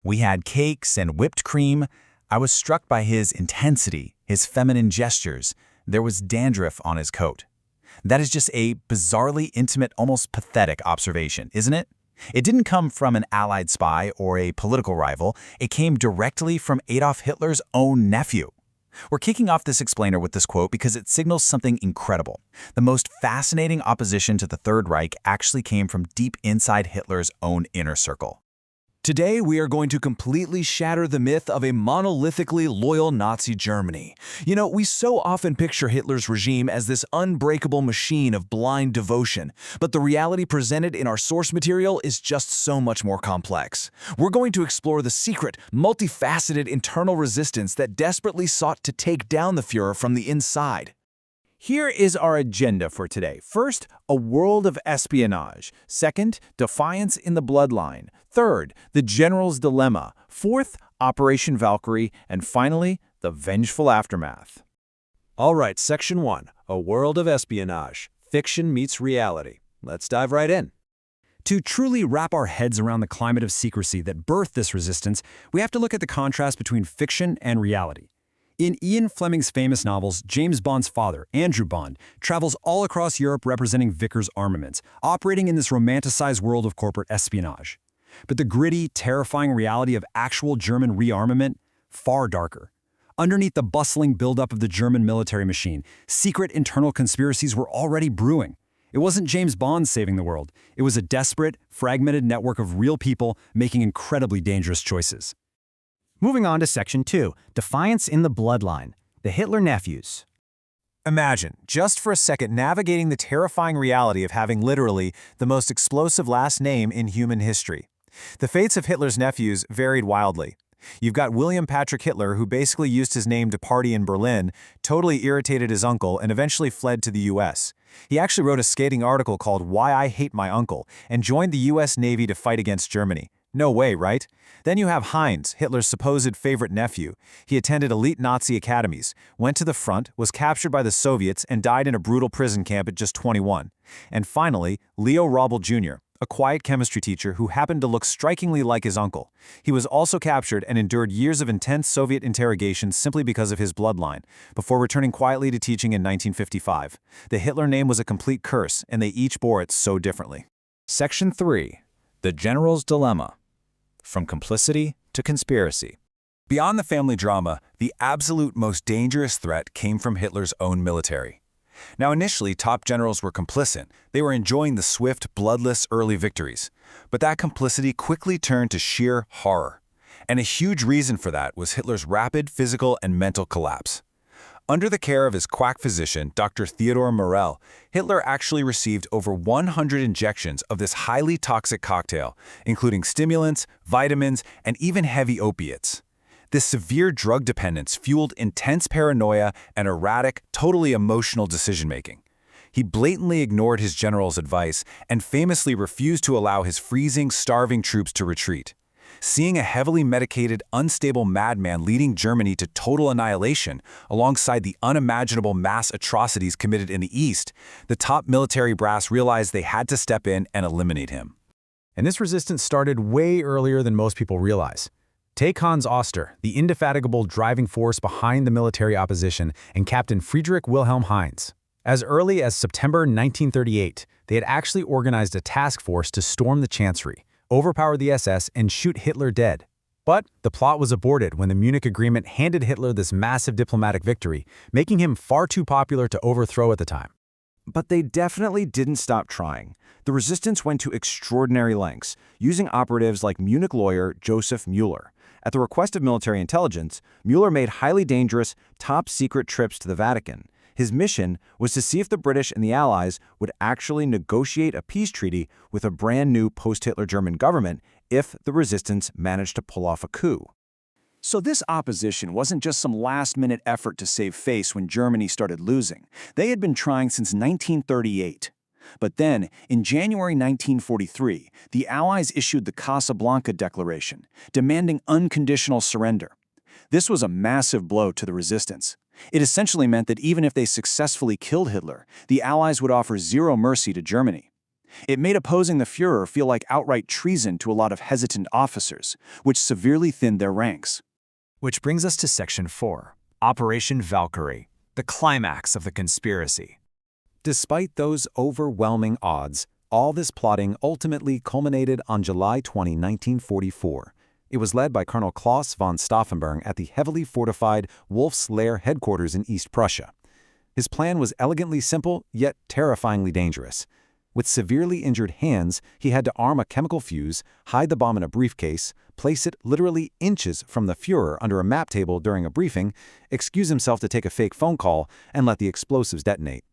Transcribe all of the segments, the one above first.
We had cakes and whipped cream. I was struck by his intensity, his feminine gestures. There was dandruff on his coat. That is just a bizarrely intimate, almost pathetic observation, isn't it? It didn't come from an Allied spy or a political rival. It came directly from Adolf Hitler's own nephew. We're kicking off this explainer with this quote because it signals something incredible. The most fascinating opposition to the Third Reich actually came from deep inside Hitler's own inner circle. Today, we are going to completely shatter the myth of a monolithically loyal Nazi Germany. You know, we so often picture Hitler's regime as this unbreakable machine of blind devotion, but the reality presented in our source material is just so much more complex. We're going to explore the secret, multifaceted internal resistance that desperately sought to take down the Führer from the inside. Here is our agenda for today. First, a world of espionage. Second, defiance in the bloodline. Third, the general's dilemma. Fourth, Operation Valkyrie. And finally, the vengeful aftermath. All right, Section 1, a world of espionage. Fiction meets reality. Let's dive right in. To truly wrap our heads around the climate of secrecy that birthed this resistance, we have to look at the contrast between fiction and reality. In Ian Fleming's famous novels, James Bond's father, Andrew Bond, travels all across Europe representing Vickers armaments, operating in this romanticized world of corporate espionage. But the gritty, terrifying reality of actual German rearmament, far darker. Underneath the bustling buildup of the German military machine, secret internal conspiracies were already brewing. It wasn't James Bond saving the world. It was a desperate, fragmented network of real people making incredibly dangerous choices. Moving on to Section 2, Defiance in the Bloodline, the Hitler Nephews. Imagine, just for a second, navigating the terrifying reality of having literally the most explosive last name in human history. The fates of Hitler's nephews varied wildly. You've got William Patrick Hitler, who basically used his name to party in Berlin, totally irritated his uncle, and eventually fled to the US. He actually wrote a scathing article called Why I Hate My Uncle, and joined the US Navy to fight against Germany. No way, right? Then you have Heinz, Hitler's supposed favorite nephew. He attended elite Nazi academies, went to the front, was captured by the Soviets, and died in a brutal prison camp at just 21. And finally, Leo Raubel Jr., a quiet chemistry teacher who happened to look strikingly like his uncle. He was also captured and endured years of intense Soviet interrogation simply because of his bloodline, before returning quietly to teaching in 1955. The Hitler name was a complete curse, and they each bore it so differently. Section 3, the general's dilemma. From complicity to conspiracy. Beyond the family drama, the absolute most dangerous threat came from Hitler's own military. Now, initially, top generals were complicit. They were enjoying the swift, bloodless early victories. But that complicity quickly turned to sheer horror. And a huge reason for that was Hitler's rapid physical and mental collapse. Under the care of his quack physician, Dr. Theodor Morell, Hitler actually received over 100 injections of this highly toxic cocktail, including stimulants, vitamins, and even heavy opiates. This severe drug dependence fueled intense paranoia and erratic, totally emotional decision-making. He blatantly ignored his general's advice and famously refused to allow his freezing, starving troops to retreat. Seeing a heavily medicated, unstable madman leading Germany to total annihilation alongside the unimaginable mass atrocities committed in the East, the top military brass realized they had to step in and eliminate him. And this resistance started way earlier than most people realize. Take Hans Oster, the indefatigable driving force behind the military opposition, and Captain Friedrich Wilhelm Heinz. As early as September 1938, they had actually organized a task force to storm the Chancery, overpower the SS, and shoot Hitler dead. But the plot was aborted when the Munich Agreement handed Hitler this massive diplomatic victory, making him far too popular to overthrow at the time. But they definitely didn't stop trying. The resistance went to extraordinary lengths, using operatives like Munich lawyer Joseph Mueller. At the request of military intelligence, Mueller made highly dangerous, top-secret trips to the Vatican. His mission was to see if the British and the Allies would actually negotiate a peace treaty with a brand new post-Hitler German government if the resistance managed to pull off a coup. So this opposition wasn't just some last-minute effort to save face when Germany started losing. They had been trying since 1938. But then, in January 1943, the Allies issued the Casablanca Declaration, demanding unconditional surrender. This was a massive blow to the resistance. It essentially meant that even if they successfully killed Hitler, the Allies would offer zero mercy to Germany. It made opposing the Führer feel like outright treason to a lot of hesitant officers, which severely thinned their ranks. Which brings us to Section 4, Operation Valkyrie, the climax of the conspiracy. Despite those overwhelming odds, all this plotting ultimately culminated on July 20, 1944. It was led by Colonel Klaus von Stauffenberg at the heavily fortified Wolf's Lair headquarters in East Prussia. His plan was elegantly simple, yet terrifyingly dangerous. With severely injured hands, he had to arm a chemical fuse, hide the bomb in a briefcase, place it literally inches from the Führer under a map table during a briefing, excuse himself to take a fake phone call, and let the explosives detonate.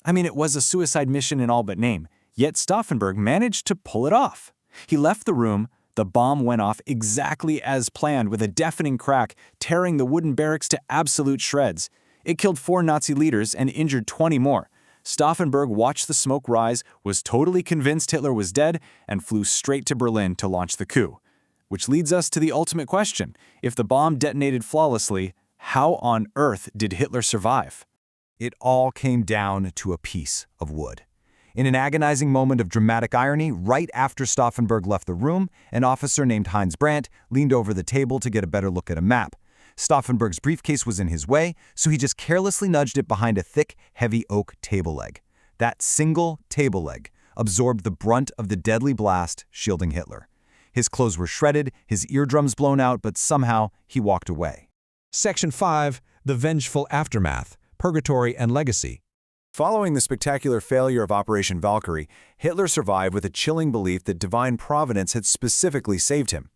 I mean, it was a suicide mission in all but name, yet Stauffenberg managed to pull it off. He left the room, the bomb went off exactly as planned with a deafening crack, tearing the wooden barracks to absolute shreds. It killed 4 Nazi leaders and injured 20 more. Stauffenberg watched the smoke rise, was totally convinced Hitler was dead, and flew straight to Berlin to launch the coup. Which leads us to the ultimate question. If the bomb detonated flawlessly, how on earth did Hitler survive? It all came down to a piece of wood. In an agonizing moment of dramatic irony, right after Stauffenberg left the room, an officer named Heinz Brandt leaned over the table to get a better look at a map. Stauffenberg's briefcase was in his way, so he just carelessly nudged it behind a thick, heavy oak table leg. That single table leg absorbed the brunt of the deadly blast, shielding Hitler. His clothes were shredded, his eardrums blown out, but somehow he walked away. Section 5, The Vengeful Aftermath, Purgatory and Legacy. Following the spectacular failure of Operation Valkyrie, Hitler survived with a chilling belief that divine providence had specifically saved him.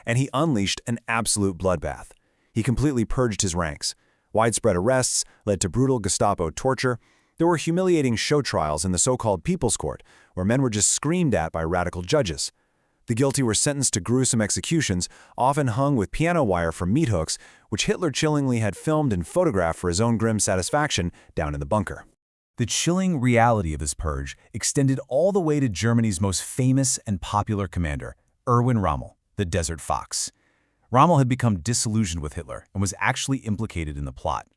And he unleashed an absolute bloodbath. He completely purged his ranks. Widespread arrests led to brutal Gestapo torture. There were humiliating show trials in the so-called People's Court, where men were just screamed at by radical judges. The guilty were sentenced to gruesome executions, often hung with piano wire from meat hooks, which Hitler chillingly had filmed and photographed for his own grim satisfaction down in the bunker. The chilling reality of this purge extended all the way to Germany's most famous and popular commander, Erwin Rommel, the Desert Fox. Rommel had become disillusioned with Hitler and was actually implicated in the plot.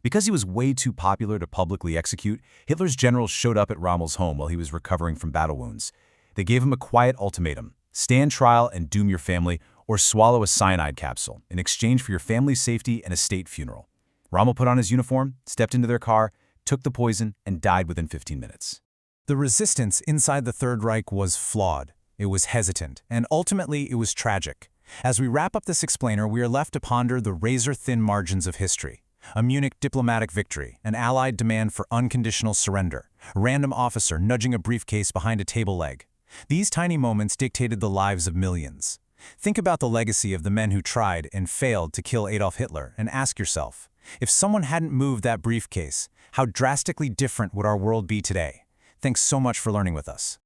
Because he was way too popular to publicly execute, Hitler's generals showed up at Rommel's home while he was recovering from battle wounds. They gave him a quiet ultimatum: stand trial and doom your family, or swallow a cyanide capsule in exchange for your family's safety and a state funeral. Rommel put on his uniform, stepped into their car, took the poison, and died within 15 minutes. The resistance inside the Third Reich was flawed. It was hesitant, and ultimately it was tragic. As we wrap up this explainer, we are left to ponder the razor-thin margins of history. A Munich diplomatic victory, an Allied demand for unconditional surrender, a random officer nudging a briefcase behind a table leg. These tiny moments dictated the lives of millions. Think about the legacy of the men who tried and failed to kill Adolf Hitler, and ask yourself, if someone hadn't moved that briefcase, how drastically different would our world be today? Thanks so much for learning with us.